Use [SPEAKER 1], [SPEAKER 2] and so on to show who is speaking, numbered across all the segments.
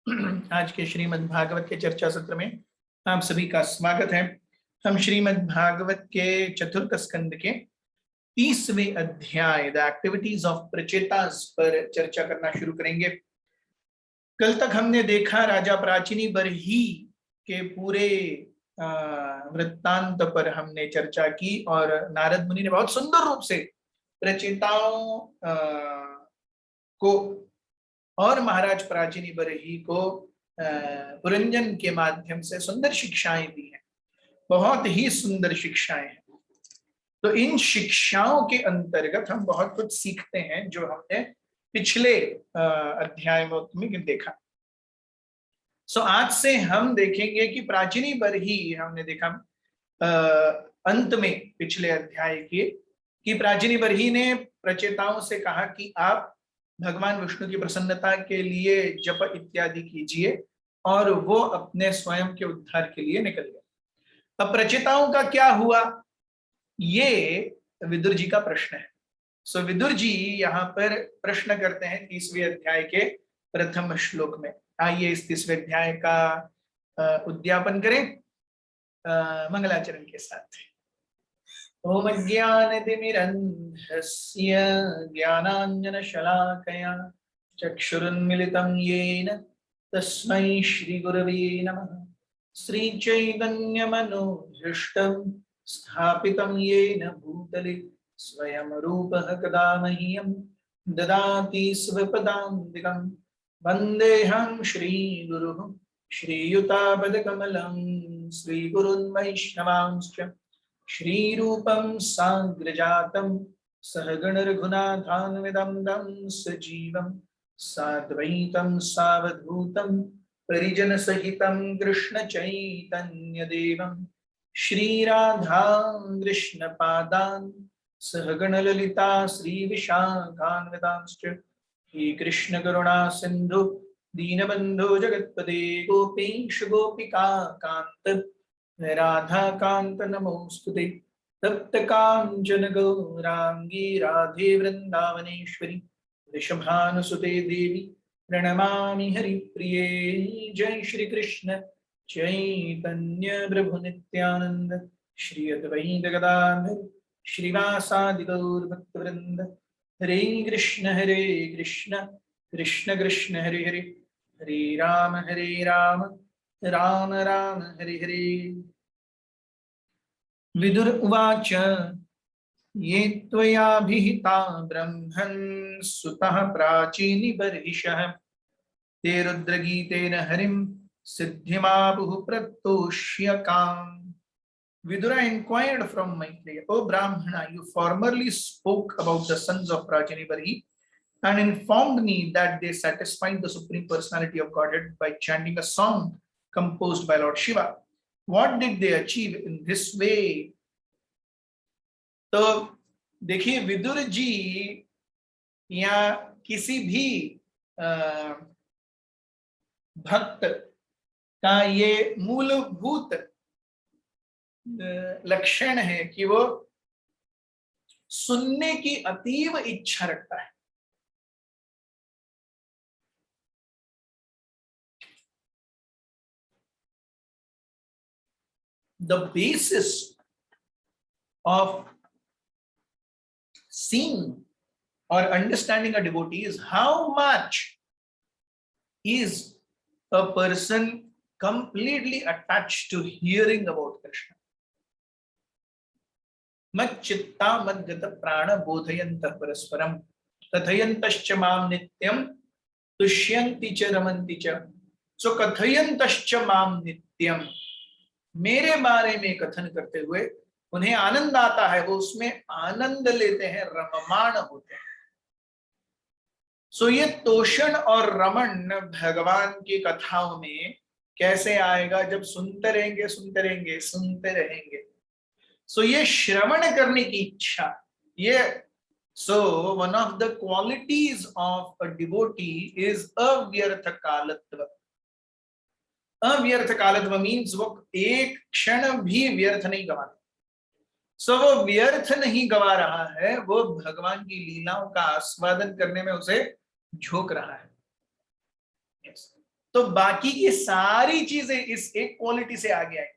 [SPEAKER 1] आज के श्रीमद् भागवत के चर्चा सत्र में आप सभी का स्वागत है। हम श्रीमद् भागवत के चतुर्थ स्कंद के 30वें अध्याय द एक्टिविटीज ऑफ प्रचेतास पर चर्चा करना शुरू करेंगे। कल तक हमने देखा राजा प्राचीनी बरही के पूरे वृत्तांत पर हमने चर्चा की और नारद मुनि ने बहुत सुंदर रूप से प्रचेताओं को और महाराज प्राचीनी बरही को पुरंजन के माध्यम से सुंदर शिक्षाएं दी हैं, बहुत ही सुंदर शिक्षाएं हैं। तो इन शिक्षाओं के अंतर्गत हम बहुत कुछ सीखते हैं जो हमने पिछले अध्याय में देखा। आज से हम देखेंगे कि प्राचीनी बरही हमने देखा अंत में पिछले अध्याय के कि प्राचीनी बरही ने प्रचेताओं से कहा कि आप भगवान विष्णु की प्रसन्नता के लिए जप इत्यादि कीजिए, और वो अपने स्वयं के उद्धार के लिए निकल गए। अब प्रचेताओं का क्या हुआ, ये विदुर जी का प्रश्न है। विदुर जी यहाँ पर प्रश्न करते हैं 30वें अध्याय के प्रथम श्लोक में। आइए इस 30वें अध्याय का उद्यापन करें मंगलाचरण के साथ। ओम ज्ञानतिमिरन्धस्य ज्ञानाञ्जनशलाकया चक्षुरुन्मिलितं येन तस्मै श्रीगुरवे नमः। श्रीचैतन्यमनोभीष्टं स्थापितं येन भूतले स्वयं रूपः कदा मह्यं ददाति स्वपदान्तिकं। वन्देऽहं श्रीगुरुः श्रीयुतापदकमलं श्रीगुरुन् वैष्णवांश्च श्रीरूपं साग्रजातं सहगण रघुनाथान्वितं तं सजीवं साद्वैतं सावधूतं परिजन सहितं कृष्ण चैतन्य देवं श्रीराधा कृष्ण पादान् सहगण ललिता श्री विशाखान्वितांश्च हे कृष्ण करुणा सिंधु दीनबंधु जगत्पते गोपेश गोपिका कांत राधा कांत नमोस्तुते। तप्त कांचन गौरांगी राधे वृंदावनेश्वरी वृषभानुसुते देवी प्रणमामि हरिप्रिये। जय श्री कृष्ण चैतन्य प्रभु नित्यानंद श्री अद्वैत गदाधर श्रीवासादि गौर भक्तवृंद। हरे कृष्ण कृष्ण कृष्ण हरे हरे, हरे राम राम राम हरे हरे। विदुर उवाच ये त्वयाभिहिता ब्रह्मन् सुतः प्राचीनि बर्हिषः ते रुद्रगीतेन हरिं सिद्धिमापुः प्रतोष्यकाम्। Vidura inquired from Maitreya, O Brahmana, you formerly spoke about the sons of Prajini Barhi and informed me that they satisfied the Supreme Personality of Godhead by chanting a song composed by Lord Shiva. What did they achieve in this way? तो देखिए, विदुर जी या किसी भी भक्त का ये मूलभूत लक्षण है कि वो सुनने की अतीव इच्छा रखता है। The basis of seeing or understanding a devotee is how much is a person completely attached to hearing about Krishna. मच्चित्ता मद्गत प्राण बोधयन्तः परस्परं कथयन्तश्च मां नित्यं तुष्यन्ति च रमन्ति च। सो कथयन्तश्च मां नित्यं, मेरे बारे में कथन करते हुए उन्हें आनंद आता है, वो उसमें आनंद लेते हैं, रममाण होते हैं। सो ये तोषण और रमण भगवान की कथाओं में कैसे आएगा? जब सुनते रहेंगे सुनते रहेंगे सुनते रहेंगे। सो ये श्रवण करने की इच्छा, ये one of the qualities of a devotee is अव्यर्थ कालत्व। अव्यर्थ कालत्व मीन्स वो एक क्षण भी व्यर्थ नहीं गवाता। वो व्यर्थ नहीं गवा रहा है, वो भगवान की लीलाओं का आस्वादन करने में उसे झोंक रहा है। yes. तो बाकी की सारी चीजें इस एक क्वालिटी से आगे आएंगी।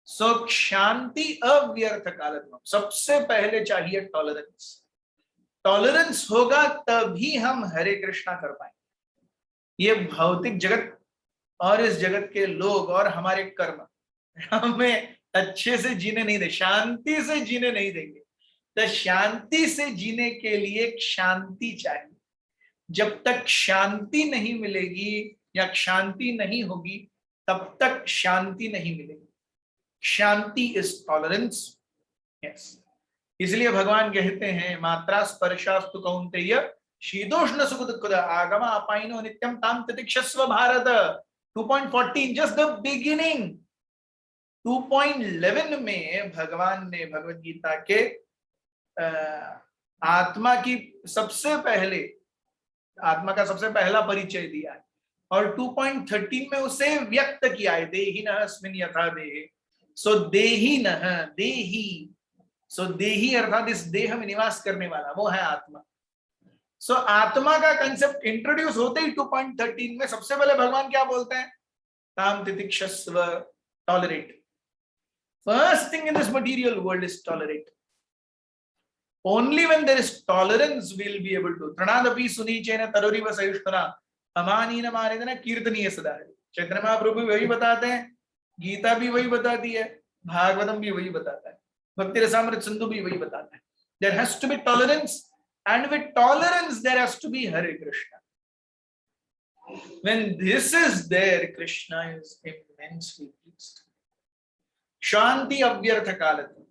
[SPEAKER 1] सो शांति अव्यर्थ कालत्व, सबसे पहले चाहिए टॉलरेंस। टॉलरेंस होगा तभी हम हरे कृष्णा कर पाएंगे। ये भौतिक जगत और इस जगत के लोग और हमारे कर्म हमें अच्छे से जीने नहीं दे, शांति से जीने नहीं देंगे। तो शांति से जीने के लिए शांति चाहिए। जब तक शांति नहीं मिलेगी या शांति नहीं होगी तब तक शांति नहीं मिलेगी। शांति इज टॉलरेंस। यस, इसलिए भगवान कहते हैं मात्रा स्पर्शास्तु कौन्तेय शीतोष्ण सुख दुःख आगम अपाइनो नित्यम ताम तितिक्षस्व भारत। 2.14 just the beginning. 2.11 में भगवान ने भगवत गीता के आत्मा की सबसे पहले, आत्मा का सबसे पहला परिचय दिया है और 2.13 में उसे व्यक्त किया है, देहि नः अस्मिन् यथा देहे। सो देहि नः, देहि, सो देहि अर्थात इस देह में निवास करने वाला वो है आत्मा। सो आत्मा का कंसेप्ट इंट्रोड्यूस होते ही 2.13 में सबसे पहले भगवान क्या बोलते हैं? ताम तितिक्षस्व, tolerate. First thing in this material world is tolerate. Only when there is tolerance we'll be able to. Tranadapi sunichena taroriva sayushtana amanina maridana कीर्तनीय सदा है। चैतन्य महाप्रभु भी वही बताते हैं, गीता भी वही बताती है, भागवतम भी वही बताता है, भक्ति रसामृत सिंधु भी वही बताता है। There has to be tolerance, and with tolerance there has to be Hare Krishna. When this is there, Krishna is immensely pleased. Shanti avyartha kalatva.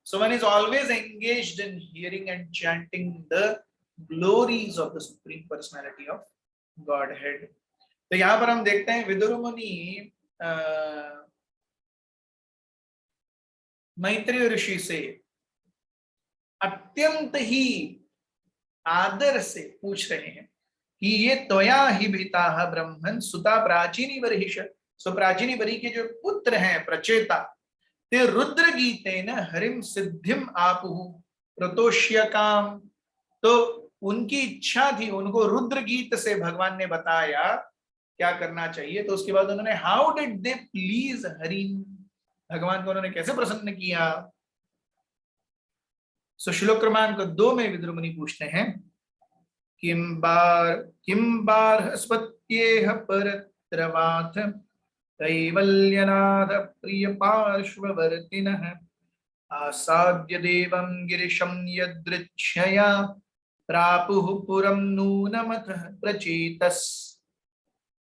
[SPEAKER 1] So one is always engaged in hearing and chanting the glories of the Supreme Personality of Godhead. तो यहाँ पर हम देखते हैं विदुर मुनि मैत्रेय ऋषि से अत्यंत ही आदर से पूछ रहे हैं कि ये त्वया ही भीता ब्रह्मन् सुता प्राचीनी बर्हिष। सो प्राचीनी बरी के जो पुत्र हैं प्रचेता, ते रुद्र गीतेन हरिम सिद्धिम आपुहु प्रतोष्य काम। तो उनकी इच्छा थी, उनको रुद्र गीत से भगवान ने बताया क्या करना चाहिए। तो उसके बाद उन्होंने how did they please Harim, भगवान को उन्होंने कैसे प्रसन्न किया। सो श्लोक क्रमांक 2 में विदुर मुनि पूछते हैं किम बार्हस्पत्येह परत्रवाथ कैवल्यनाथ प्रिय पार्श्ववर्तिनः आसाद्य देवं गिरिशं यदृच्छया प्रापुः पुरं नूनमथ प्रचेतस्।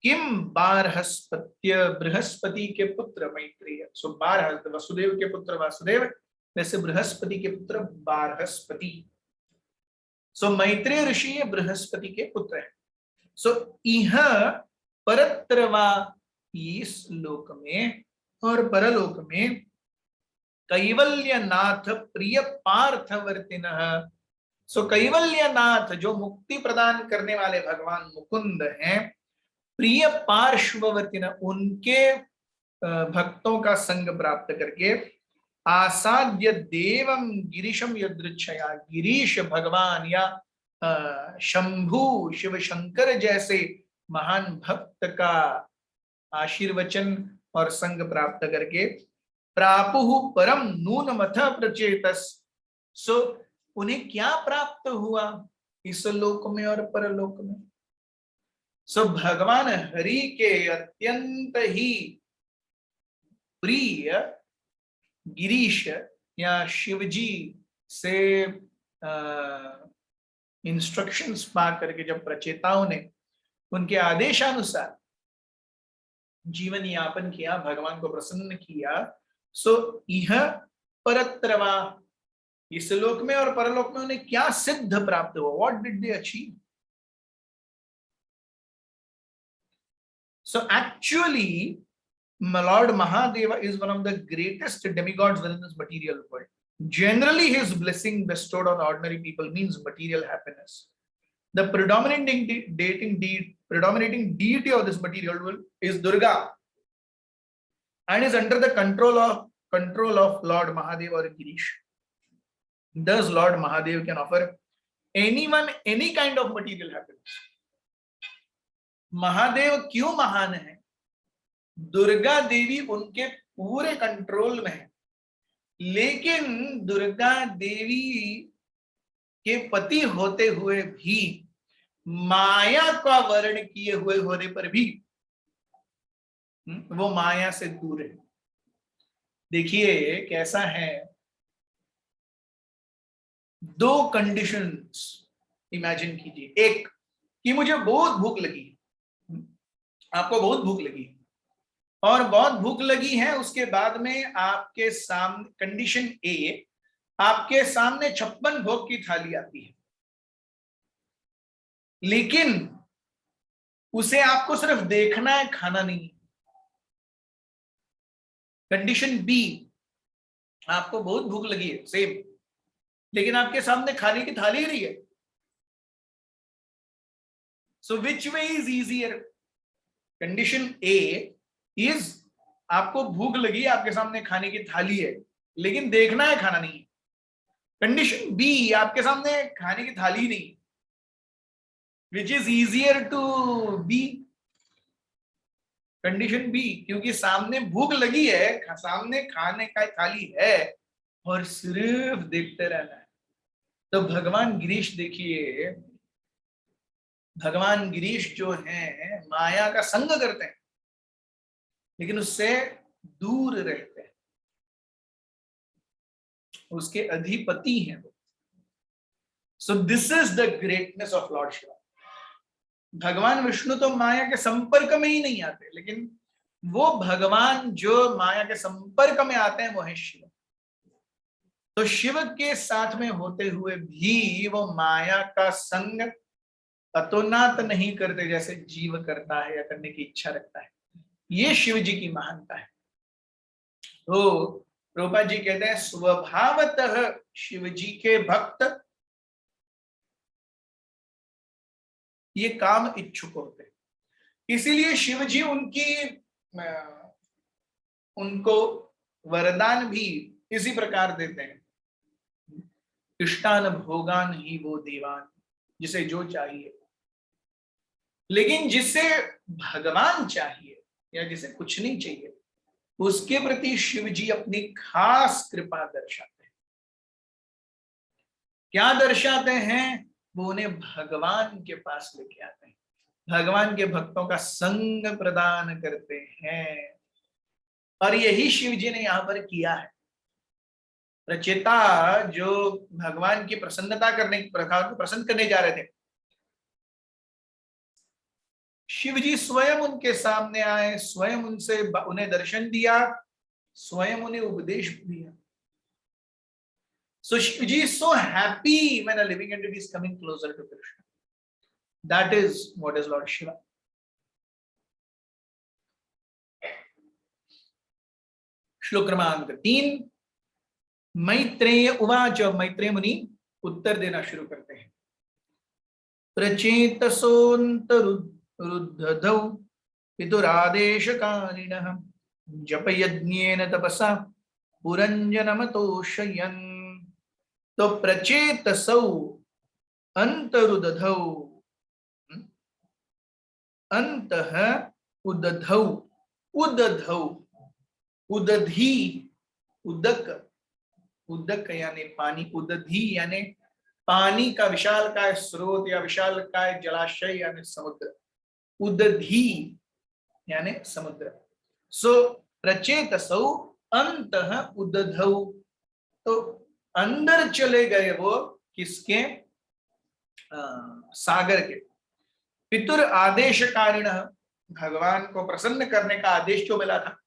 [SPEAKER 1] किम बार्हस्पत्य, बृहस्पति के पुत्र मैत्रेय। सो बारह वसुदेव के पुत्र वासुदेव, वैसे बृहस्पति के पुत्र बारहस्पति। सो मैत्रेय ऋषि बृहस्पति के पुत्र है। सो इह परत्रवा, इस लोक में और परलोक में कैवल्यनाथ प्रिय पार्थवर्तिनः। सो कैवल्यनाथ जो मुक्ति प्रदान करने वाले भगवान मुकुंद हैं, प्रिय पार्श्ववर्तिनः उनके भक्तों का संग प्राप्त करके आसाद्य देवम गिरीशम यदृच्छया, गिरीश भगवान या शंभु शिव शंकर जैसे महान भक्त का आशीर्वचन और संग प्राप्त करके प्रापुहु परम नूनमथ प्रचेतस। सो उन्हें क्या प्राप्त हुआ इस लोक में और परलोक में। सो भगवान हरि के अत्यंत ही प्रिय गिरीश या शिवजी से इंस्ट्रक्शंस पा करके जब प्रचेताओं ने उनके आदेशानुसार जीवन यापन किया, भगवान को प्रसन्न किया। सो यह परत्रवा, इस लोक में और परलोक में उन्हें क्या सिद्ध प्राप्त हुआ, what did they achieve. So actually Lord Mahadeva is one of the greatest demigods within this material world. Generally, his blessing bestowed on ordinary people means material happiness. The predominating deity of this material world is Durga, and is under the control of Lord Mahadeva or Girish. Thus, Lord Mahadeva can offer anyone any kind of material happiness. Mahadev क्यों महान है? दुर्गा देवी उनके पूरे control में है, लेकिन दुर्गा देवी के पति होते हुए भी, माया का वर्ण किए हुए होने पर भी वो माया से दूर है। देखिए कैसा है, दो कंडीशंस इमेजिन कीजिए। एक कि मुझे बहुत भूख लगी, आपको बहुत भूख लगी और बहुत भूख लगी है, उसके बाद में आपके सामने कंडीशन ए, आपके सामने 56 भोग की थाली आती है, लेकिन उसे आपको सिर्फ देखना है, खाना नहीं। कंडीशन बी, आपको बहुत भूख लगी है सेम, लेकिन आपके सामने खाने की थाली ही नहीं है। So which way is easier? Condition A is आपको भूख लगी, आपके सामने खाने की थाली है, लेकिन देखना है, खाना नहीं है। कंडीशन बी, आपके सामने खाने की थाली नहीं, which is easier to be? Condition be, क्योंकि सामने भूख लगी है, सामने खाने का थाली है और सिर्फ देखते रहना है। तो भगवान गिरीश देखिए, भगवान गिरीश जो है माया का संग करते हैं, लेकिन उससे दूर रहते हैं, उसके अधिपति हैं वो। So this is the greatness of Lord Shiva. भगवान विष्णु तो माया के संपर्क में ही नहीं आते, लेकिन वो भगवान जो माया के संपर्क में आते हैं वो है शिव। तो शिव के साथ में होते हुए भी वो माया का संग अतोनात नहीं करते, जैसे जीव करता है या करने की इच्छा रखता है। ये शिव जी की महानता है। तो रूपा जी कहते हैं स्वभावतः शिव जी के भक्त ये काम इच्छुक होते हैं, इसीलिए शिव जी उनको वरदान भी इसी प्रकार देते हैं, इष्टान भोगान ही वो देवान, जिसे जो चाहिए। लेकिन जिसे भगवान चाहिए या जिसे कुछ नहीं चाहिए, उसके प्रति शिव जी अपनी खास कृपा दर्शाते हैं। क्या दर्शाते हैं? वो उन्हें भगवान के पास लेके आते हैं, भगवान के भक्तों का संग प्रदान करते हैं। और यही शिव जी ने यहां पर किया है। रचेता जो भगवान की प्रसन्नता करने, भगवान को प्रसन्न करने जा रहे थे, शिव जी स्वयं उनके सामने आए, स्वयं उन्हें दर्शन दिया, स्वयं उन्हें उपदेश दिया। So Shivji is so happy when a living entity is coming closer to Krishna. That is what is Lord Shiva. श्लोक क्रमांक 3, मैत्रेय उवाच। मैत्रेय मुनि उत्तर देना शुरू करते हैं। प्रचेतसोऽन्तरुद्धौ पितुरादेशकारिणः जपयज्ञेन तपसा पुरञ्जनमतोषयन्। तो प्रचेतसौ अंतरुदधौ, अंतः उदधौ, उदधौ, उदधी, उदक, उदक यानी पानी, उदधी यानी पानी का विशालकाय स्रोत या विशालकाय जलाशय यानी समुद्र, उदधी यानी समुद्र। सो प्रचेतसौ अंतः उदधौ, तो अंदर चले गए वो किसके? सागर के। पितुर आदेशकारिण, भगवान को प्रसन्न करने का आदेश जो मिला था।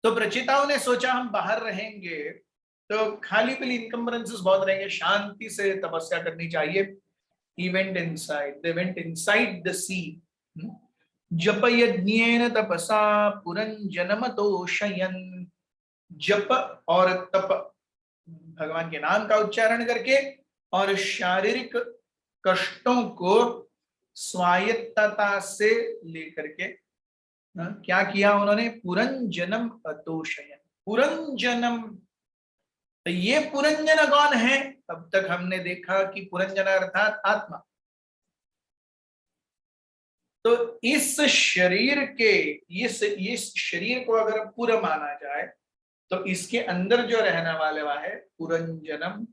[SPEAKER 1] तो प्रचेताओं ने सोचा हम बाहर रहेंगे तो खाली पीली इनकम्बरेंसेस बहुत रहेंगे, शांति से तपस्या करनी चाहिए। He went inside, they went inside the sea. जपयज्ञेन तपसा पुरञ्जनमतोषयन्, जप और तप, भगवान के नाम का उच्चारण करके और शारीरिक कष्टों को स्वायत्तता से लेकर के क्या किया उन्होंने? पुरंजनम अतोषयन। पुरंजनम, तो ये पुरंजन कौन है? अब तक हमने देखा कि पुरंजन अर्थात आत्मा, तो इस शरीर के इस शरीर को अगर पूरा माना जाए तो इसके अंदर जो रहने वाले है पुरंजनम,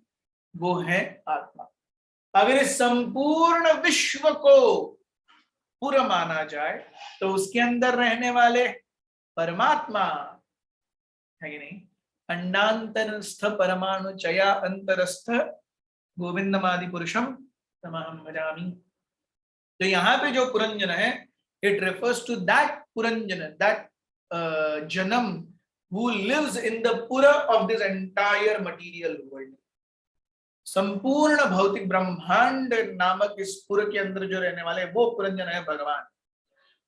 [SPEAKER 1] वो है आत्मा। अगर इस संपूर्ण विश्व को पूरा माना जाए तो उसके अंदर रहने वाले परमात्मा है कि नहीं। अंडांतरस्थ परमाणु चया अंतरस्थ गोविंदमादि पुरुषम तमहम भजामि। तो यहाँ पे जो पुरंजन है, it refers to that Puranjan, that जनम who lives in the pura of this entire material world। संपूर्ण भौतिक ब्रह्मांड नामक इस पुर के अंदर जो रहने वाले वो पुरंजन है भगवान।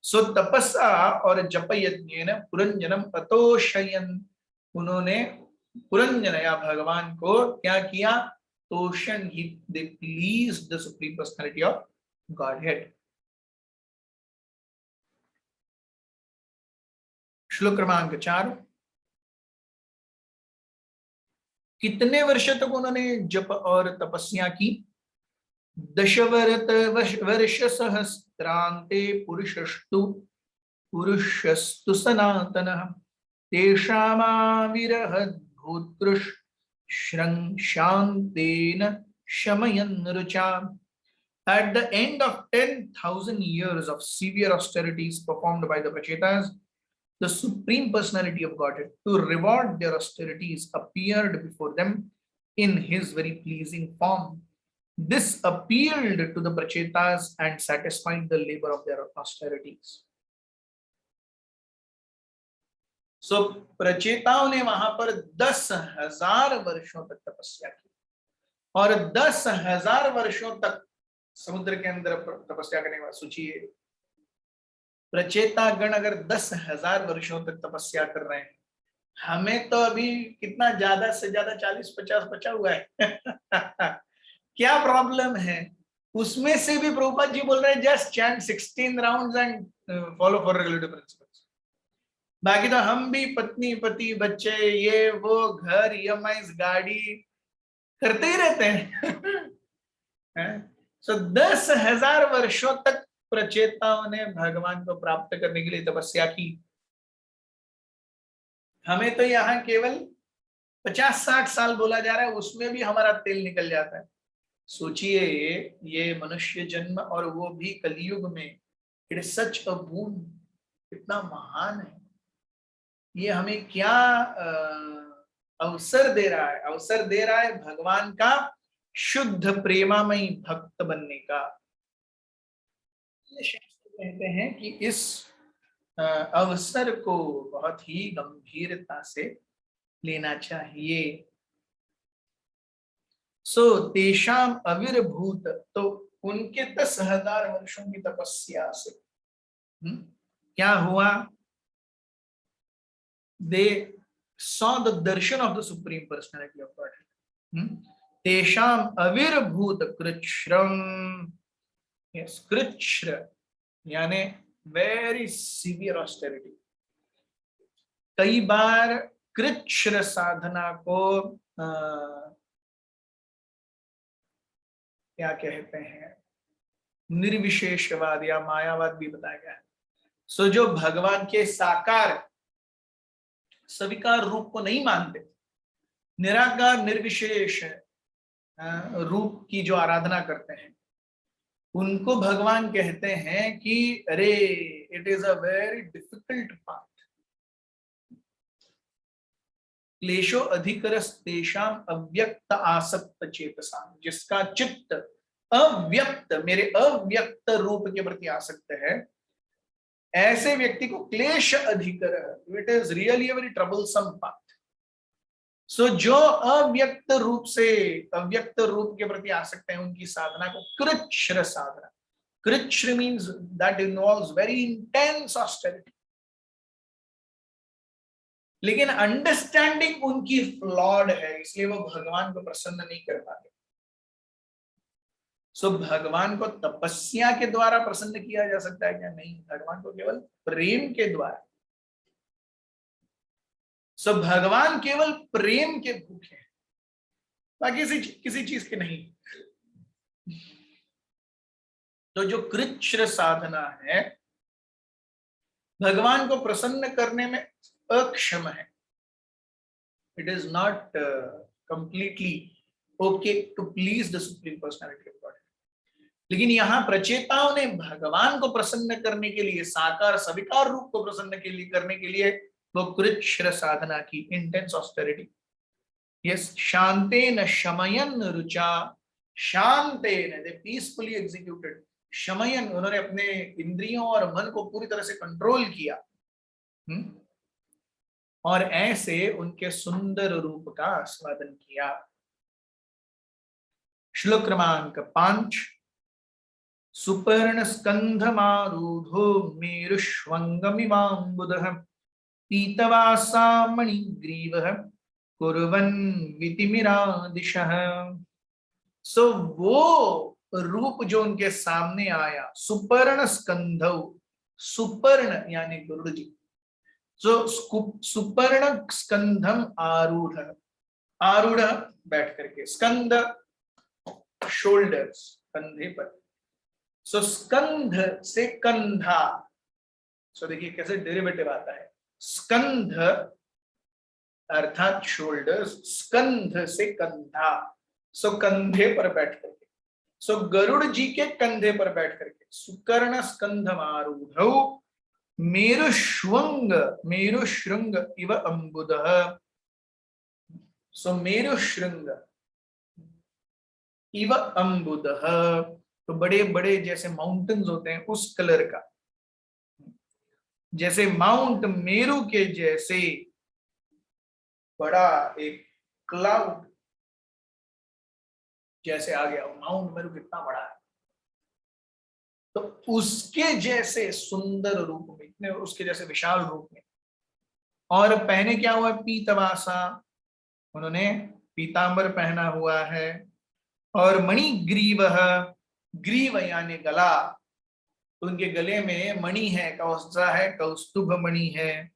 [SPEAKER 1] सो तपस्या और जप यज्ञेन पुरंजनम अतोषयन, उन्होंने पुरंजन या भगवान को क्या किया, तोषण ही, they please the supreme personality of godhead. श्लोक क्रमांक 4। कितने वर्ष तक उन्होंने जप और तपस्या की? दशवरत वर्ष सहस्रांते पुरुषस्तु सनातनः तेषामाविरहद् भूतकृष् शान्तेन शमयन् रुचाम्। At the end of 10,000 years of severe austerities performed by the Prachetas, the Supreme Personality of Godhead, to reward their austerities, appeared before them in his very pleasing form. This appealed to the Prachetas and satisfied the labor of their austerities. So प्रचेताओं ने वहां पर 10,000 वर्षों तक तपस्या की और 10,000 वर्षों तक समुद्र के अंदर तपस्या करने के बाद सोचिए, प्रचेता गण अगर 10,000 वर्षों तक तपस्या कर रहे हैं, हमें तो अभी कितना ज्यादा से ज्यादा 40-50 बचा हुआ है क्या प्रॉब्लम है? उसमें से भी प्रभुपाद जी बोल रहे हैं just chant 16 rounds and follow for regulative principles. बाकी तो हम भी पत्नी पति बच्चे ये वो घर ईएमआईज गाड़ी करते ही रहते हैं सो 10,000 वर्षों तक प्रचेताओं ने भगवान को प्राप्त करने के लिए तपस्या की। हमें तो यहाँ केवल 50-60 साल बोला जा रहा है, उसमें भी हमारा तेल निकल जाता है। सोचिए ये मनुष्य जन्म और वो भी कलयुग में, इट इज सच अ बून, कितना महान है ये, हमें क्या अवसर दे रहा है, अवसर दे रहा है भगवान का शुद्ध प्रेमामयी भक्त बनने का। शास्त्र कहते हैं कि इस अवसर को बहुत ही गंभीरता से लेना चाहिए। सो तेषाम अविर्भूत, तो उनके 10,000 वर्षों की तपस्या से क्या हुआ? दे saw the darshan of the Supreme Personality of Godhead। तेषाम अविर्भूत कृच्छ्रम, yes, कृच्छ्र यानी वेरी सीवियर ऑस्टेरिटी। कई बार कृच्छ्र साधना को क्या कहते हैं, निर्विशेषवाद या मायावाद भी बताया गया है। सो जो भगवान के साकार सविकार रूप को नहीं मानते, निराकार निर्विशेष रूप की जो आराधना करते हैं, उनको भगवान कहते हैं कि अरे it is a very difficult path. क्लेशो अधिकरस्तेषाम अव्यक्त आसक्त चेतसाम, जिसका चित्त अव्यक्त, मेरे अव्यक्त रूप के प्रति आसक्त है, ऐसे व्यक्ति को क्लेश अधिकर, it is really a very troublesome path. So जो अव्यक्त रूप से अव्यक्त रूप के प्रति आसक्त है, उनकी साधना को कृच्छ्र साधना, कृच्छ्र means that involves very intense austerity. लेकिन अंडरस्टैंडिंग उनकी फ्लॉड है, इसलिए वो भगवान को प्रसन्न नहीं कर पाते। सो भगवान को तपस्या के द्वारा प्रसन्न किया जा सकता है क्या? नहीं, भगवान को केवल प्रेम के द्वारा। सो भगवान केवल प्रेम के भूखे हैं, बाकी किसी चीज के नहीं। तो जो कृच्छ्र साधना है भगवान को प्रसन्न करने में अक्षम है। It is not completely okay to please the supreme personality of God. लेकिन यहाँ प्रचेताओं ने भगवान को प्रसन्न करने के लिए, साकार सविकार रूप को प्रसन्न के लिए करने के लिए वो कृच्छ्र साधना की, इंटेंस ऑस्टेरिटी। यस, शांतेन शमयन रुचा, शांतेन दे पीसफुली एग्जीक्यूटेड, शमयन उन्होंने अपने इंद्रियों और मन को पूरी तरह से कंट्रोल किया। और ऐसे उनके सुंदर रूप का आस्वादन किया। श्लोक क्रमांक 5। सुपर्ण स्कंधमारूढ़ो मेरुष्वंगमिवाम्बुदः पीतवासा मणिग्रीवः कुर्वन् वितिमिरादिशः। सो वो रूप जो उनके सामने आया, सुपर्ण स्कंधौ, सुपर्ण यानी गरुड़ जी, जो सुपर्ण स्कंधम आरूढ़, आरूढ़ बैठ करके, स्कंध शोल्डर्स, कंधे पर। सो स्कंध से कंधा, सो देखिए कैसे डेरिवेटिव आता है, स्कंध अर्थात शोल्डर्स, स्कंध से कंधा, सो कंधे पर बैठ करके, सो गरुड़ जी के कंधे पर बैठ करके, सुकर्ण स्कंधमारूढ़ौ मेरुश्वंग, मेरुश्रृंग इव अम्बुदः। सो मेरुश्रृंग इव अम्बुदः, तो बड़े बड़े जैसे माउंटेन्स होते हैं उस कलर का, जैसे माउंट मेरू के जैसे बड़ा एक क्लाउड जैसे आ गया। माउंट मेरू कितना बड़ा है, तो उसके जैसे सुंदर रूप में, इतने उसके जैसे विशाल रूप में। और पहने क्या हुआ, पीतवासा, उन्होंने पीतांबर पहना हुआ है। और मणिग्रीव, ग्रीव यानी गला, तो उनके गले में मणि है, कौसा है, कौस्तुभ मणि है।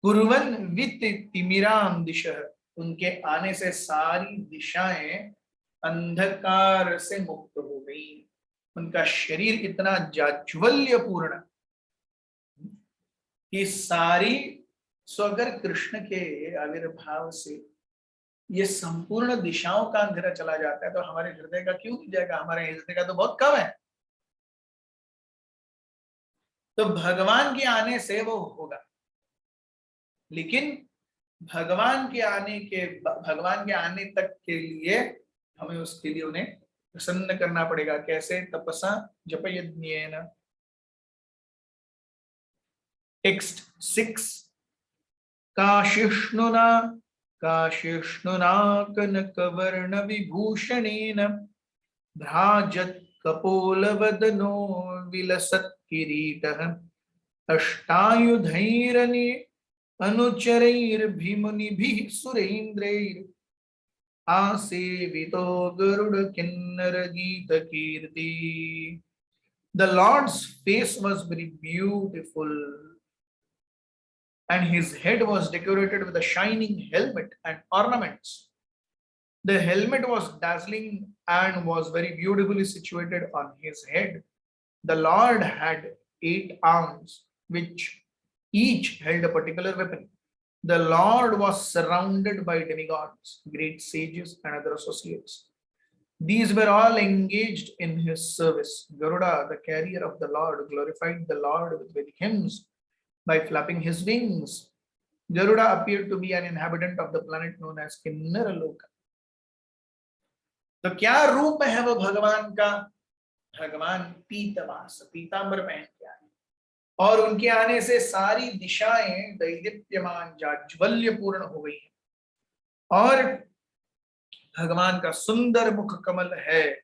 [SPEAKER 1] कुर्वन वित तिमिराम दिशः, उनके आने से सारी दिशाएं अंधकार से मुक्त हो गई। उनका शरीर इतना जाज्वल्य पूर्ण कि सारी, सो अगर कृष्ण के आविर्भाव से ये संपूर्ण दिशाओं का अंधेरा चला जाता है तो हमारे हृदय का क्यों नहीं जाएगा? हमारे हृदय का तो बहुत कम है। तो भगवान के आने से वो होगा, लेकिन भगवान के आने तक के लिए हमें उसके लिए उन्हें प्रसन्न करना पड़ेगा। कैसे? तपसा जपयज्ञेन। टेक्स्ट 6। काशिष्णुना काशिष्णुना कनकवर्ण विभूषणेन भ्राजत् कपोलवदनो विलसत् किरीटः अष्टायुधैरनि अनुचरैर्भिमुनिभिः सुरेन्द्रैर् आसेवितो गरुड़ किन्नर गीत कीर्ति। The Lord's face was very beautiful, and his head was decorated with a shining helmet and ornaments. The helmet was dazzling and was very beautifully situated on his head. The Lord had 8 arms, which each held a particular weapon. The Lord was surrounded by demigods, great sages, and other associates. These were all engaged in his service. Garuda, the carrier of the Lord, glorified the Lord with Vedic hymns by flapping his wings. Garuda appeared to be an inhabitant of the planet known as Kinnaraloka. तो क्या रूप है वो भगवान का? भगवान पीतवास, पीतांबर पहन के आए, और उनके आने से सारी दिशाएं दैदीप्यमान जाज्वल्य पूर्ण हो गई है। और भगवान का सुंदर मुख कमल है,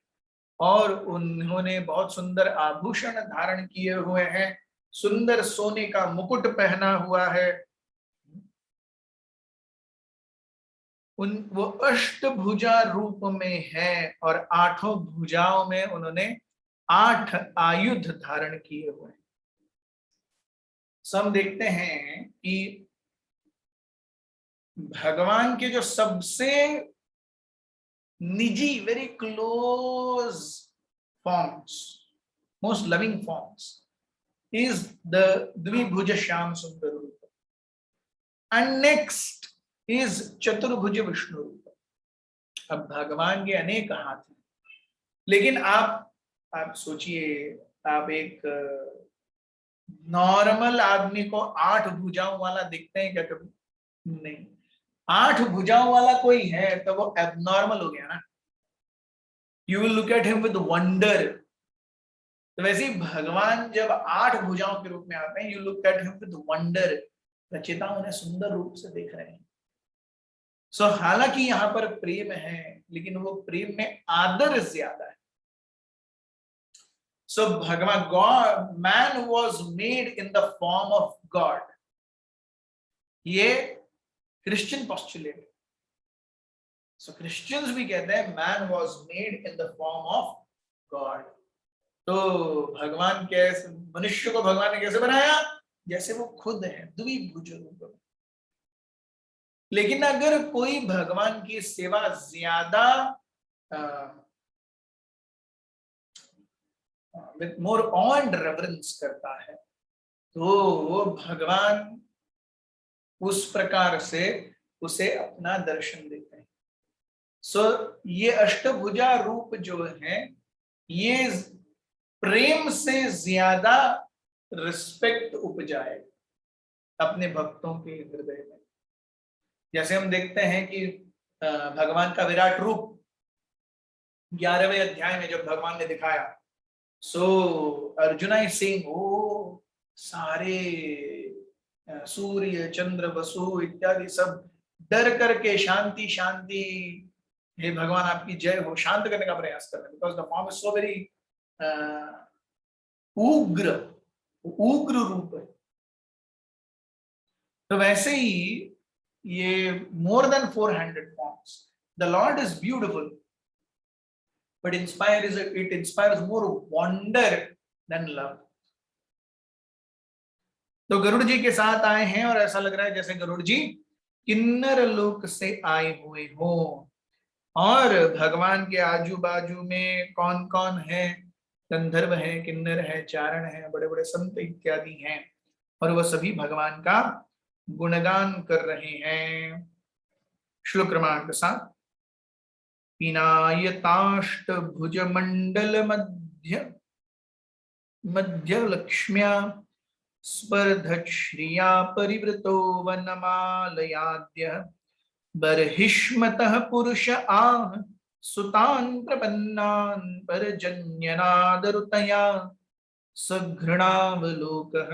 [SPEAKER 1] और उन्होंने बहुत सुंदर आभूषण धारण किए हुए हैं, सुंदर सोने का मुकुट पहना हुआ है। वो अष्टभुजा रूप में है, और 8 भुजाओं में उन्होंने 8 आयुध धारण किए हुए हैं। हम देखते हैं कि भगवान के जो सबसे निजी, very close forms, most loving forms, is the Dvibhuja Shyam Sundar Rupa. And next is Chaturbhuja Vishnu Rupa. अब भगवान के अनेक हाथ हैं, लेकिन आप सोचिए, आप एक नॉर्मल आदमी को 8 भुजाओं वाला दिखते हैं क्या कभी? नहीं। 8 भुजाओं वाला कोई है तो वो एबनॉर्मल हो गया ना। You will look at him with wonder. तो वैसे ही भगवान जब 8 भुजाओं के रूप में आते हैं, you look at him with wonder. रचयिता उन्हें सुंदर रूप से देख रहे हैं। सो हालांकि यहाँ पर प्रेम है, लेकिन वो प्रेम में आदर ज्यादा है। सो भगवान, God, man was made in the form of God, ये क्रिश्चियन पोस्टुलेट है। सो क्रिश्चियंस भी कहते हैं man was made in the form of God. तो भगवान कैसे, मनुष्य को भगवान ने कैसे बनाया? जैसे वो खुद है, द्विभुज रूप में। लेकिन अगर कोई भगवान की सेवा ज्यादा with more of and reverence करता है, तो वो भगवान उस प्रकार से उसे अपना दर्शन देते हैं। सो ये अष्टभुजा रूप जो है, ये प्रेम से ज्यादा रिस्पेक्ट उपजाए अपने भक्तों के हृदय में। जैसे हम देखते हैं कि भगवान का विराट रूप 11वें अध्याय में जब भगवान ने दिखाया, सो अर्जुना इज सेइंग, ओ सारे सूर्य चंद्र वसु इत्यादि सब डर करके शांति शांति, हे भगवान आपकी जय हो, शांत करने का प्रयास कर रहे हैं, because the form is so very उग्र रूप है। तो वैसे ही ये more than 400 forms, the Lord is beautiful, but it inspires more wonder than love. तो गरुड़ जी के साथ आए हैं और ऐसा लग रहा है जैसे गरुड़ जी किन्नर लोक से आए हुए हो। और भगवान के आजू बाजू में कौन कौन है? गंधर्व है, किन्नर है, चारण है, बड़े बड़े संत इत्यादि हैं, और वह सभी भगवान का गुणगान कर रहे हैं। श्लोक क्रमांक 7। पीनायताष्ट भुज मंडल मध्य लक्ष्म्या स्पर्धत श्रिया परिवृतो वनमालयाद्य बर्हिष्मतः पुरुष आह सुतान् प्रपन्नान् परजन्यनादरुतया सघृणावलोकः।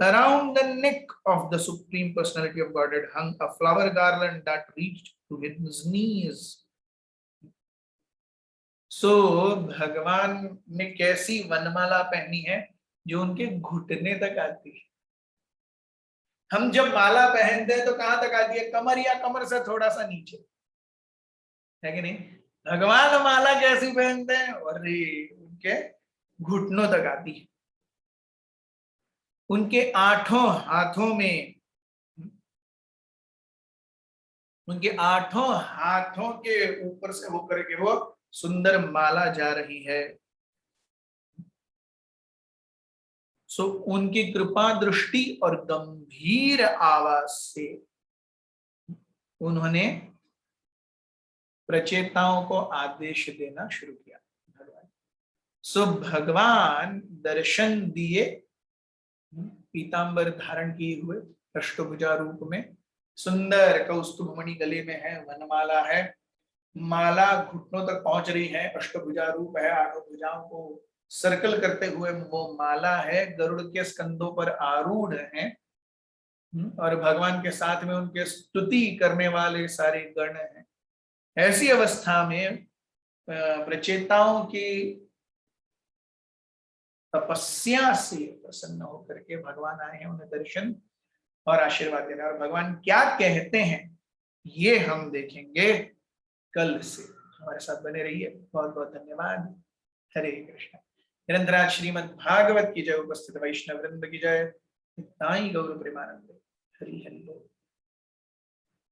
[SPEAKER 1] Around the neck of the Supreme Personality of Godhead hung a flower garland that reached to his knees. So भगवान ने कैसी वनमाला पहनी है जो उनके घुटने तक आती है। हम जब माला पहनते हैं तो कहां तक आती है? कमर या कमर से थोड़ा सा नीचे, है कि नहीं? भगवान माला कैसी पहनते हैं? और उनके घुटनों तक आती है। उनके 8 हाथों में, उनके 8 हाथों के ऊपर से होकर के वो सुंदर माला जा रही है। सो उनकी कृपा दृष्टि और गंभीर आवाज से उन्होंने प्रचेताओं को आदेश देना शुरू किया। भगवान सो भगवान दर्शन दिए पीतांबर धारण किए हुए अष्टभुजा रूप में। सुंदर कौस्तुभ मणि गले में है, वनमाला है, माला घुटनों तक पहुंच रही है, अष्टभुजा रूप है, 8 भुजाओं को सर्कल करते हुए वो माला है, गरुड़ के स्कंदों पर आरूढ़ है, और भगवान के साथ में उनके स्तुति करने वाले सारे गण हैं। ऐसी अवस्था में प्रचेताओं की तपस्या से प्रसन्न होकर के भगवान आए हैं उन्हें दर्शन और आशीर्वाद देना। और भगवान क्या कहते हैं ये हम देखेंगे कल से। हमारे साथ बने रहिए। बहुत बहुत धन्यवाद। हरे कृष्ण। निरंतराज श्रीमद् भागवत की जय, उपस्थित वैष्णव वृंद की जय, निताई गौर प्रेमानंद। हरि हरि बोल।